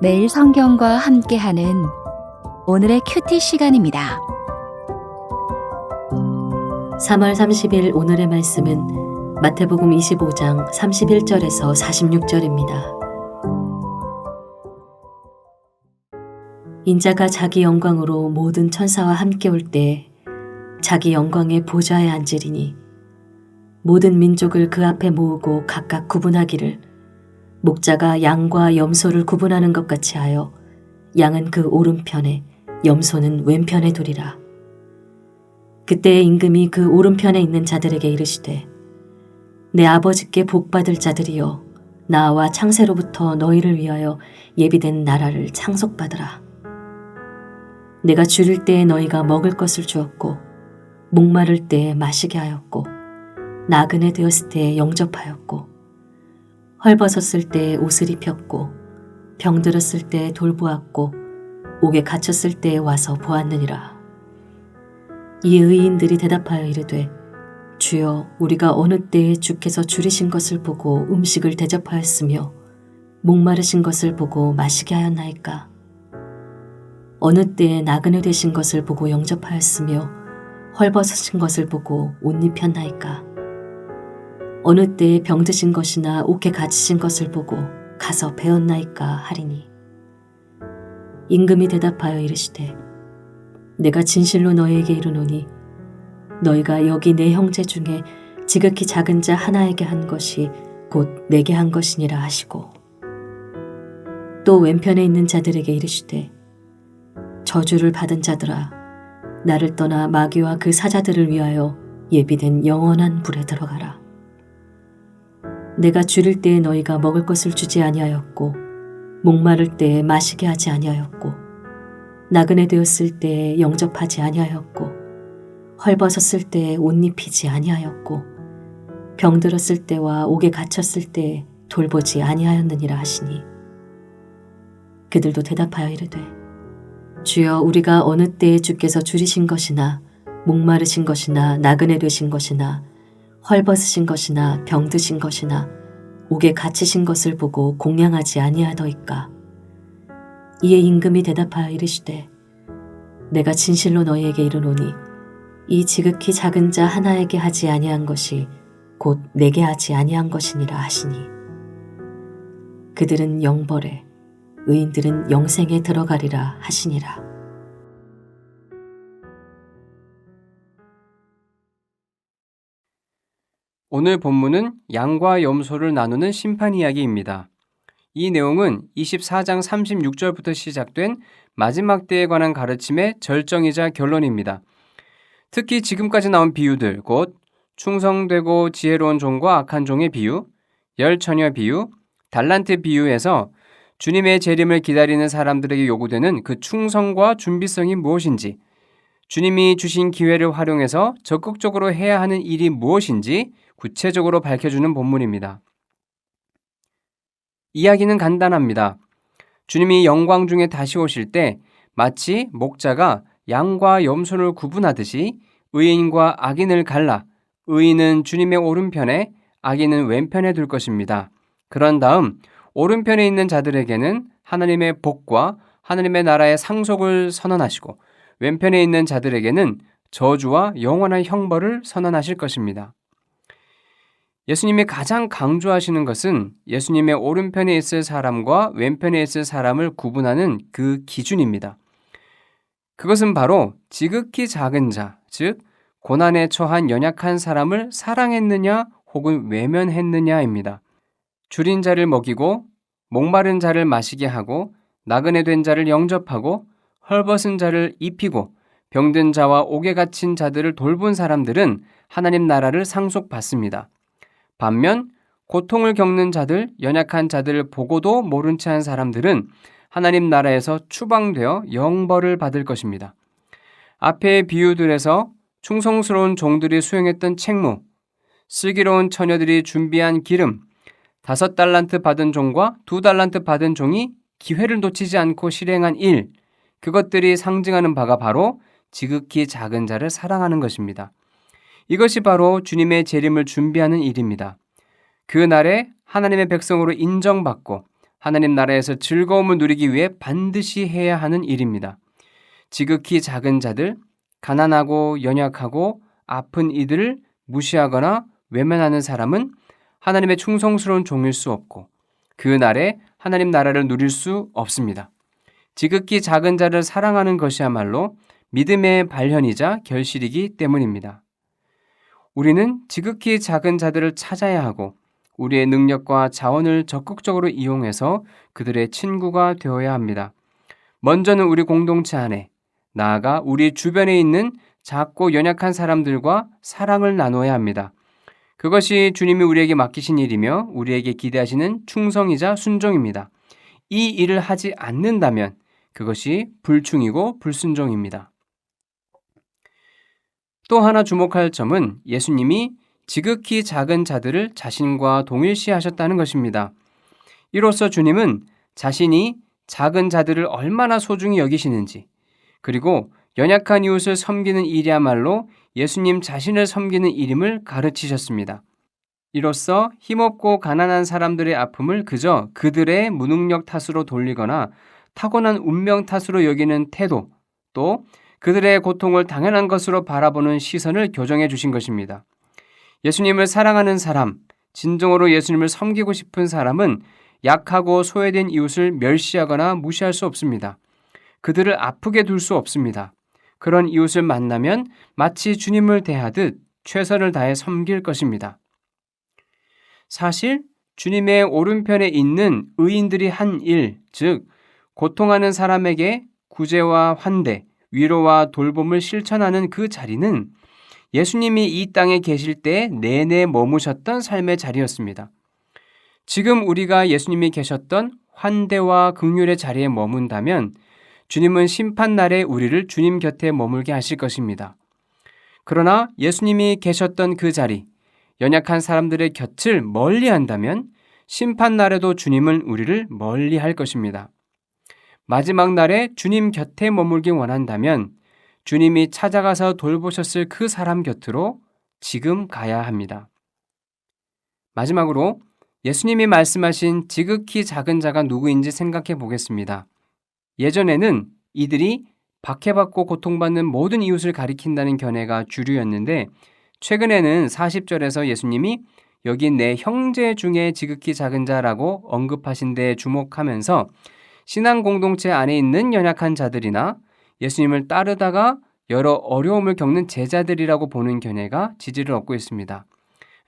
매일 성경과 함께하는 오늘의 큐티 시간입니다. 3월 30일 오늘의 말씀은 마태복음 25장 31절에서 46절입니다. 인자가 자기 영광으로 모든 천사와 함께 올 때 자기 영광의 보좌에 앉으리니 모든 민족을 그 앞에 모으고 각각 구분하기를 목자가 양과 염소를 구분하는 것 같이 하여 양은 그 오른편에 염소는 왼편에 두리라. 그때의 임금이 그 오른편에 있는 자들에게 이르시되 내 아버지께 복받을 자들이여 나와 창세로부터 너희를 위하여 예비된 나라를 상속받으라. 내가 줄일 때에 너희가 먹을 것을 주었고 목마를 때에 마시게 하였고 나그네 되었을 때에 영접하였고 헐벗었을 때에 옷을 입혔고 병들었을 때에 돌보았고 옥에 갇혔을 때에 와서 보았느니라. 이 의인들이 대답하여 이르되 주여 우리가 어느 때에 주께서 줄이신 것을 보고 음식을 대접하였으며 목마르신 것을 보고 마시게 하였나이까. 어느 때에 나그네 되신 것을 보고 영접하였으며 헐벗으신 것을 보고 옷 입혔나이까. 어느 때에 병드신 것이나 옥에 갇히신 것을 보고 가서 배웠나이까 하리니. 임금이 대답하여 이르시되 내가 진실로 너희에게 이르노니 너희가 여기 내 형제 중에 지극히 작은 자 하나에게 한 것이 곧 내게 한 것이니라 하시고 또 왼편에 있는 자들에게 이르시되 저주를 받은 자들아 나를 떠나 마귀와 그 사자들을 위하여 예비된 영원한 불에 들어가라. 내가 줄일 때에 너희가 먹을 것을 주지 아니하였고 목마를 때에 마시게 하지 아니하였고 나그네 되었을 때에 영접하지 아니하였고 헐벗었을 때에 옷 입히지 아니하였고 병들었을 때와 옥에 갇혔을 때에 돌보지 아니하였느니라 하시니. 그들도 대답하여 이르되 주여 우리가 어느 때에 주께서 줄이신 것이나 목마르신 것이나 나그네 되신 것이나 헐벗으신 것이나 병드신 것이나 옥에 갇히신 것을 보고 공양하지 아니하더이까. 이에 임금이 대답하여 이르시되 내가 진실로 너희에게 이르노니 이 지극히 작은 자 하나에게 하지 아니한 것이 곧 내게 하지 아니한 것이니라 하시니. 그들은 영벌에 의인들은 영생에 들어가리라 하시니라. 오늘 본문은 양과 염소를 나누는 심판 이야기입니다. 이 내용은 24장 36절부터 시작된 마지막 때에 관한 가르침의 절정이자 결론입니다. 특히 지금까지 나온 비유들, 곧 충성되고 지혜로운 종과 악한 종의 비유, 열 처녀 비유, 달란트 비유에서 주님의 재림을 기다리는 사람들에게 요구되는 그 충성과 준비성이 무엇인지, 주님이 주신 기회를 활용해서 적극적으로 해야 하는 일이 무엇인지 구체적으로 밝혀주는 본문입니다. 이야기는 간단합니다. 주님이 영광 중에 다시 오실 때 마치 목자가 양과 염소를 구분하듯이 의인과 악인을 갈라 의인은 주님의 오른편에 악인은 왼편에 둘 것입니다. 그런 다음 오른편에 있는 자들에게는 하나님의 복과 하나님의 나라의 상속을 선언하시고 왼편에 있는 자들에게는 저주와 영원한 형벌을 선언하실 것입니다. 예수님이 가장 강조하시는 것은 예수님의 오른편에 있을 사람과 왼편에 있을 사람을 구분하는 그 기준입니다. 그것은 바로 지극히 작은 자, 즉 고난에 처한 연약한 사람을 사랑했느냐 혹은 외면했느냐입니다. 줄인 자를 먹이고 목마른 자를 마시게 하고 나그네 된 자를 영접하고 헐벗은 자를 입히고 병든 자와 옥에 갇힌 자들을 돌본 사람들은 하나님 나라를 상속받습니다. 반면 고통을 겪는 자들, 연약한 자들을 보고도 모른 채 한 사람들은 하나님 나라에서 추방되어 영벌을 받을 것입니다. 앞의 비유들에서 충성스러운 종들이 수행했던 책무, 슬기로운 처녀들이 준비한 기름, 5달란트 받은 종과 2달란트 받은 종이 기회를 놓치지 않고 실행한 일, 그것들이 상징하는 바가 바로 지극히 작은 자를 사랑하는 것입니다. 이것이 바로 주님의 재림을 준비하는 일입니다. 그 날에 하나님의 백성으로 인정받고 하나님 나라에서 즐거움을 누리기 위해 반드시 해야 하는 일입니다. 지극히 작은 자들, 가난하고 연약하고 아픈 이들을 무시하거나 외면하는 사람은 하나님의 충성스러운 종일 수 없고 그 날에 하나님 나라를 누릴 수 없습니다. 지극히 작은 자를 사랑하는 것이야말로 믿음의 발현이자 결실이기 때문입니다. 우리는 지극히 작은 자들을 찾아야 하고 우리의 능력과 자원을 적극적으로 이용해서 그들의 친구가 되어야 합니다. 먼저는 우리 공동체 안에, 나아가 우리 주변에 있는 작고 연약한 사람들과 사랑을 나눠야 합니다. 그것이 주님이 우리에게 맡기신 일이며 우리에게 기대하시는 충성이자 순종입니다. 이 일을 하지 않는다면 그것이 불충이고 불순종입니다. 또 하나 주목할 점은 예수님이 지극히 작은 자들을 자신과 동일시하셨다는 것입니다. 이로써 주님은 자신이 작은 자들을 얼마나 소중히 여기시는지, 그리고 연약한 이웃을 섬기는 일이야말로 예수님 자신을 섬기는 일임을 가르치셨습니다. 이로써 힘없고 가난한 사람들의 아픔을 그저 그들의 무능력 탓으로 돌리거나 타고난 운명 탓으로 여기는 태도, 또 그들의 고통을 당연한 것으로 바라보는 시선을 교정해 주신 것입니다. 예수님을 사랑하는 사람, 진정으로 예수님을 섬기고 싶은 사람은 약하고 소외된 이웃을 멸시하거나 무시할 수 없습니다. 그들을 아프게 둘 수 없습니다. 그런 이웃을 만나면 마치 주님을 대하듯 최선을 다해 섬길 것입니다. 사실 주님의 오른편에 있는 의인들이 한 일, 즉 고통하는 사람에게 구제와 환대, 위로와 돌봄을 실천하는 그 자리는 예수님이 이 땅에 계실 때 내내 머무셨던 삶의 자리였습니다. 지금 우리가 예수님이 계셨던 환대와 긍휼의 자리에 머문다면 주님은 심판날에 우리를 주님 곁에 머물게 하실 것입니다. 그러나 예수님이 계셨던 그 자리, 연약한 사람들의 곁을 멀리한다면 심판날에도 주님은 우리를 멀리할 것입니다. 마지막 날에 주님 곁에 머물기 원한다면 주님이 찾아가서 돌보셨을 그 사람 곁으로 지금 가야 합니다. 마지막으로 예수님이 말씀하신 지극히 작은 자가 누구인지 생각해 보겠습니다. 예전에는 이들이 박해받고 고통받는 모든 이웃을 가리킨다는 견해가 주류였는데 최근에는 40절에서 예수님이 여기 내 형제 중에 지극히 작은 자라고 언급하신 데에 주목하면서 신앙 공동체 안에 있는 연약한 자들이나 예수님을 따르다가 여러 어려움을 겪는 제자들이라고 보는 견해가 지지를 얻고 있습니다.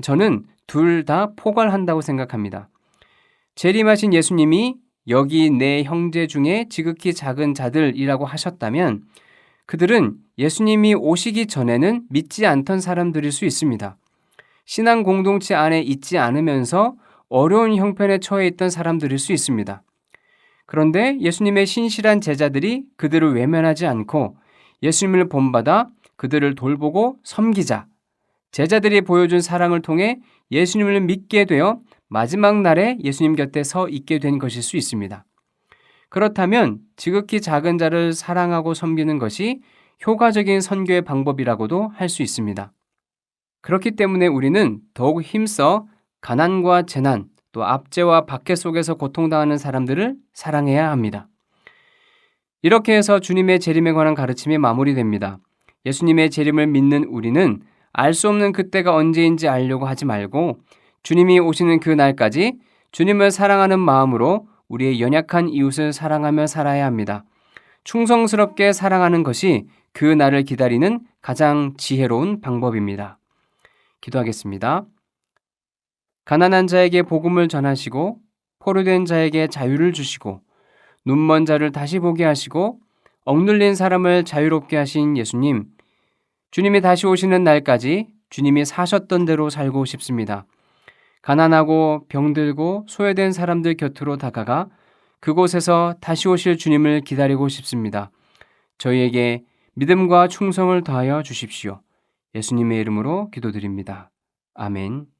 저는 둘 다 포괄한다고 생각합니다. 재림하신 예수님이 여기 내 형제 중에 지극히 작은 자들이라고 하셨다면 그들은 예수님이 오시기 전에는 믿지 않던 사람들일 수 있습니다. 신앙 공동체 안에 있지 않으면서 어려운 형편에 처해 있던 사람들일 수 있습니다. 그런데 예수님의 신실한 제자들이 그들을 외면하지 않고 예수님을 본받아 그들을 돌보고 섬기자. 제자들이 보여준 사랑을 통해 예수님을 믿게 되어 마지막 날에 예수님 곁에 서 있게 된 것일 수 있습니다. 그렇다면 지극히 작은 자를 사랑하고 섬기는 것이 효과적인 선교의 방법이라고도 할 수 있습니다. 그렇기 때문에 우리는 더욱 힘써 가난과 재난, 또 압제와 박해 속에서 고통당하는 사람들을 사랑해야 합니다. 이렇게 해서 주님의 재림에 관한 가르침이 마무리됩니다. 예수님의 재림을 믿는 우리는 알 수 없는 그때가 언제인지 알려고 하지 말고 주님이 오시는 그 날까지 주님을 사랑하는 마음으로 우리의 연약한 이웃을 사랑하며 살아야 합니다. 충성스럽게 사랑하는 것이 그 날을 기다리는 가장 지혜로운 방법입니다. 기도하겠습니다. 가난한 자에게 복음을 전하시고 포로된 자에게 자유를 주시고 눈먼 자를 다시 보게 하시고 억눌린 사람을 자유롭게 하신 예수님, 주님이 다시 오시는 날까지 주님이 사셨던 대로 살고 싶습니다. 가난하고 병들고 소외된 사람들 곁으로 다가가 그곳에서 다시 오실 주님을 기다리고 싶습니다. 저희에게 믿음과 충성을 더하여 주십시오. 예수님의 이름으로 기도드립니다. 아멘.